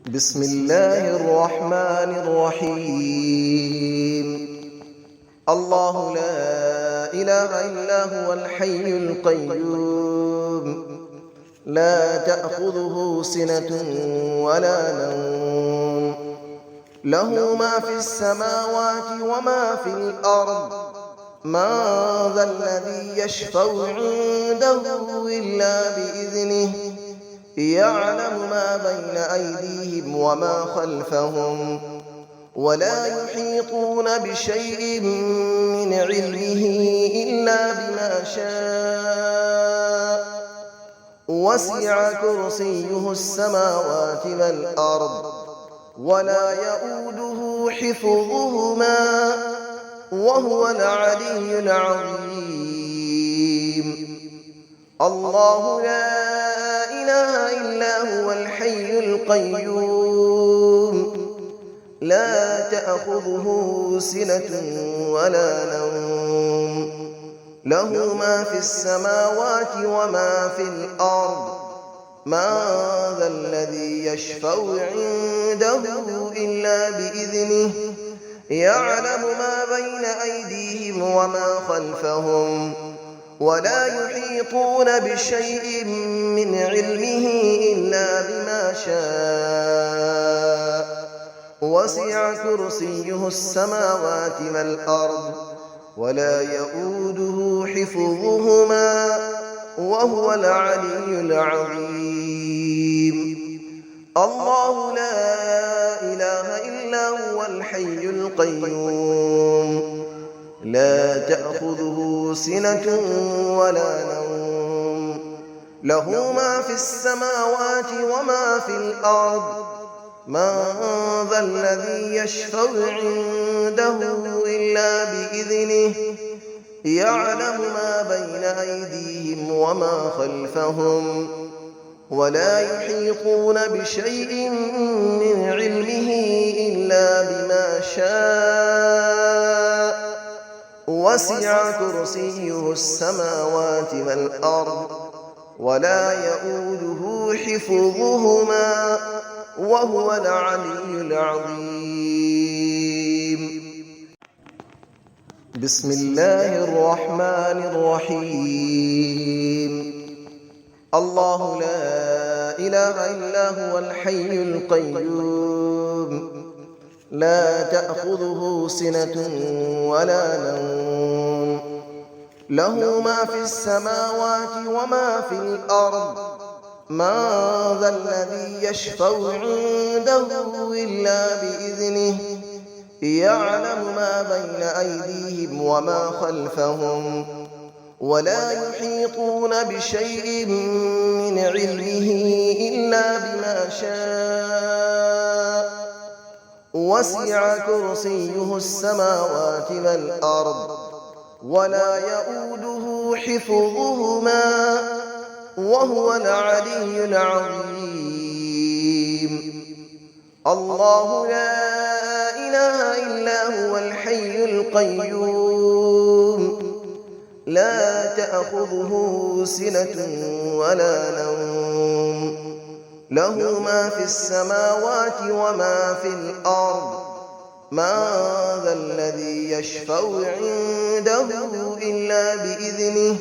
بسم الله الرحمن الرحيم. الله لا إله إلا هو الحي القيوم، لا تأخذه سنة ولا نوم، له ما في السماوات وما في الأرض. من ذا الذي يشفع عنده إلا بإذنه، يعلم ما بين أيديهم وما خلفهم، ولا يحيطون بشيء من علمه إلا بما شاء. وسع كرسيه السماوات والأرض، ولا يؤوده حفظهما، وهو العلي العظيم. الله لا إله إلا هو الحي القيوم، لا تأخذه سنة ولا نوم، له ما في السماوات وما في الأرض. من ذا الذي يشفع عنده إلا بإذنه، يعلم ما بين أيديهم وما خلفهم، ولا يحيطون بشيء من علمه إلا بما شاء. وسع كرسيه السماوات والأرض، ولا يؤوده حفظهما، وهو العلي العظيم. الله لا إله إلا هو الحي القيوم، لا تأخذه سنة ولا نوم، له ما في السماوات وما في الأرض. من ذا الذي يشفع عنده إلا بإذنه، يعلم ما بين أيديهم وما خلفهم، ولا يحيطون بشيء من علمه إلا بما شاء. وسع كرسيه السماوات والأرض، ولا يؤوده حفظهما، وهو العلي العظيم. بسم الله الرحمن الرحيم. الله لا إله إلا هو الحي القيوم، لا تأخذه سنة ولا نوم، له ما في السماوات وما في الأرض. من ذا الذي يشفع عنده إلا بإذنه، يعلم ما بين أيديهم وما خلفهم، ولا يحيطون بشيء من علمه إلا بما شاء. وسع كرسيه السماوات والأرض، ولا يؤوده حفظهما، وهو العلي العظيم. الله لا إله إلا هو الحي القيوم، لا تأخذه سنة ولا نوم، له ما في السماوات وما في الأرض. من ذا الذي يشفع عنده إلا بإذنه،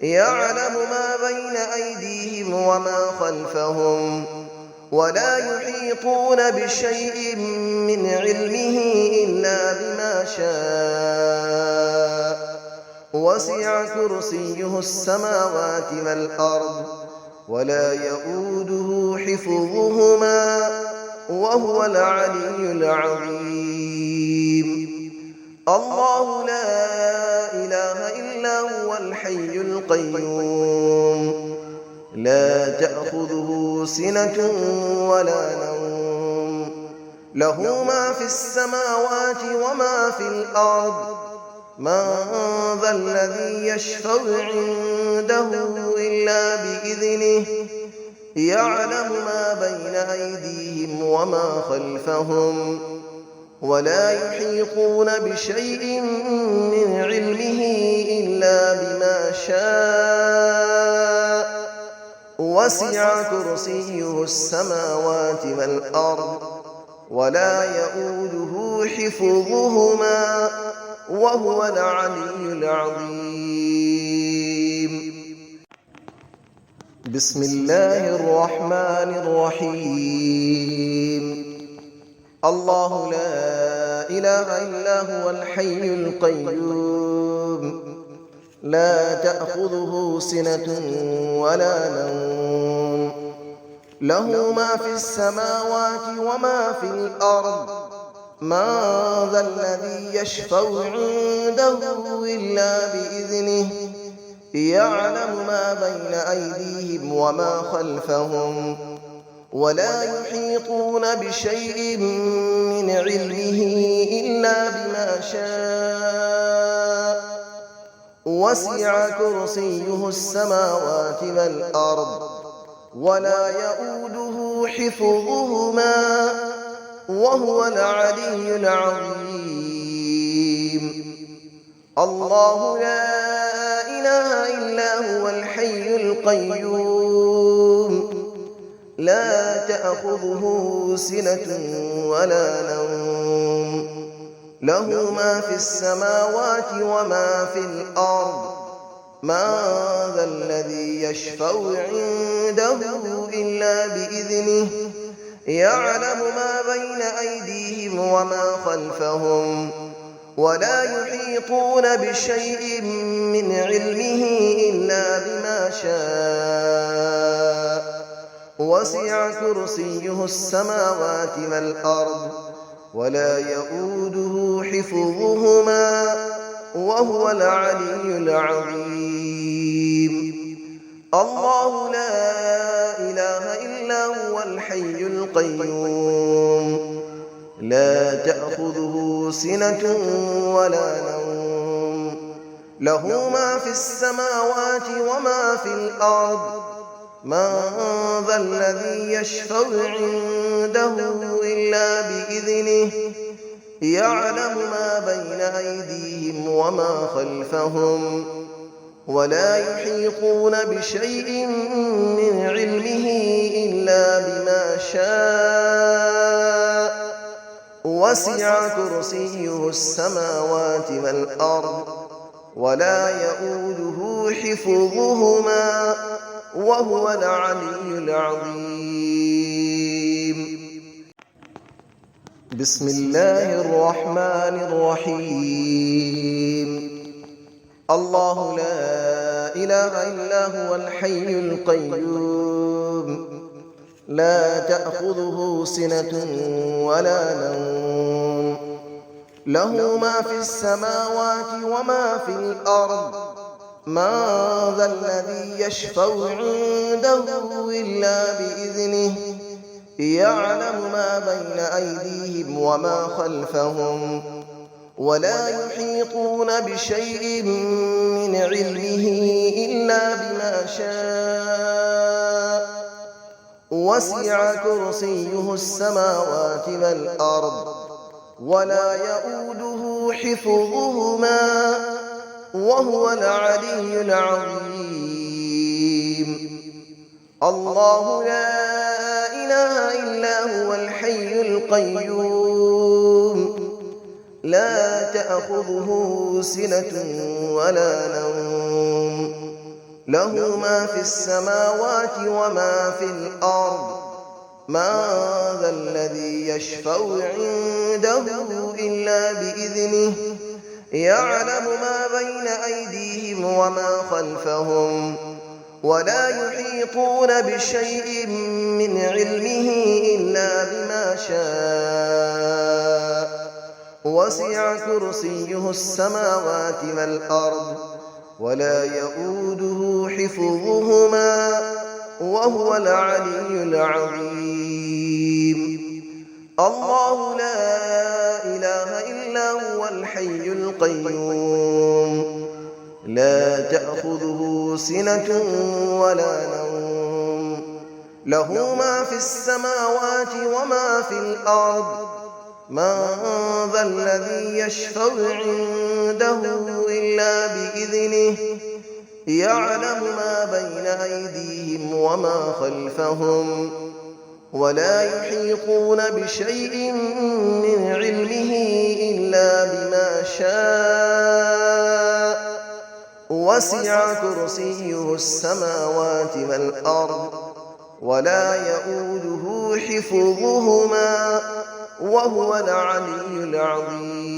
يعلم ما بين أيديهم وما خلفهم، ولا يحيطون بشيء من علمه إلا بما شاء. وسع كرسيه السماوات والأرض، ولا يؤوده حفظهما، وهو العلي العظيم. الله لا إله إلا هو الحي القيوم، لا تأخذه سنة ولا نوم، له ما في السماوات وما في الأرض. من ذا الذي يشفع عنده إلا بإذنه، يعلم ما بين أيديهم وما خلفهم، ولا يحيطون بشيء من علمه إلا بما شاء. وسع كرسيه السماوات والأرض ولا يؤوده حفظهما وهو العلي العظيم. بسم الله الرحمن الرحيم. الله لا إله إلا هو الحي القيوم لا تأخذه سنة ولا نوم له ما في السماوات وما في الأرض من ذا الذي يشفع عنده إلا بإذنه يعلم ما بين أيديهم وما خلفهم ولا يحيطون بشيء من علمه إلا بما شاء وسع كرسيه السماوات والأرض ولا يؤوده حفظهما وهو العلي العظيم. الله لا إله إلا هو الحي القيوم لا تأخذه سنة ولا نوم له ما في السماوات وما في الأرض من ذا الذي يشفع عنده إلا بإذنه يعلم ما بين أيديهم وما خلفهم ولا يحيطون بشيء من علمه إلا بما شاء وسع كرسيه السماوات والأرض ولا يؤوده حفظهما وهو العلي العظيم. الله لا إله إلا هو الحي القيوم لا تأخذه سنة ولا نوم له ما في السماوات وما في الأرض من ذا الذي يشفع عنده إلا بإذنه يعلم ما بين أيديهم وما خلفهم ولا يحيطون بشيء من علمه إلا بما شاء وسع كرسيه السماوات والأرض ولا يؤوده حفظهما وهو العلي العظيم. بسم الله الرحمن الرحيم. الله لا إله إلا هو الحي القيوم لا تأخذه سنة ولا نوم له ما في السماوات وما في الأرض من ذا الذي يشفع عنده إلا بإذنه يعلم ما بين أيديهم وما خلفهم ولا يحيطون بشيء من علمه إلا بما شاء وسع كرسيه السماوات والأرض ولا يؤوده حفظهما وهو العلي العظيم. الله لا إله إلا هو الحي القيوم لا تأخذه سنة ولا نوم له ما في السماوات وما في الأرض من ذا الذي يشفع عنده إلا بإذنه يعلم ما بين أيديهم وما خلفهم ولا يحيطون بشيء من علمه إلا بما شاء وسع كرسيه السماوات والأرض ولا يؤوده حفظهما وهو العلي العظيم. الله لا إله إلا هو الحي القيوم لا تأخذه سنة ولا نوم له ما في السماوات وما في الأرض من ذا الذي يشفع عنده إلا بإذنه يعلم ما بين أيديهم وما خلفهم ولا يحيطون بشيء من علمه إلا بما شاء وسع كرسيه السماوات والأرض ولا يئوده حفظهما وهو العلي العظيم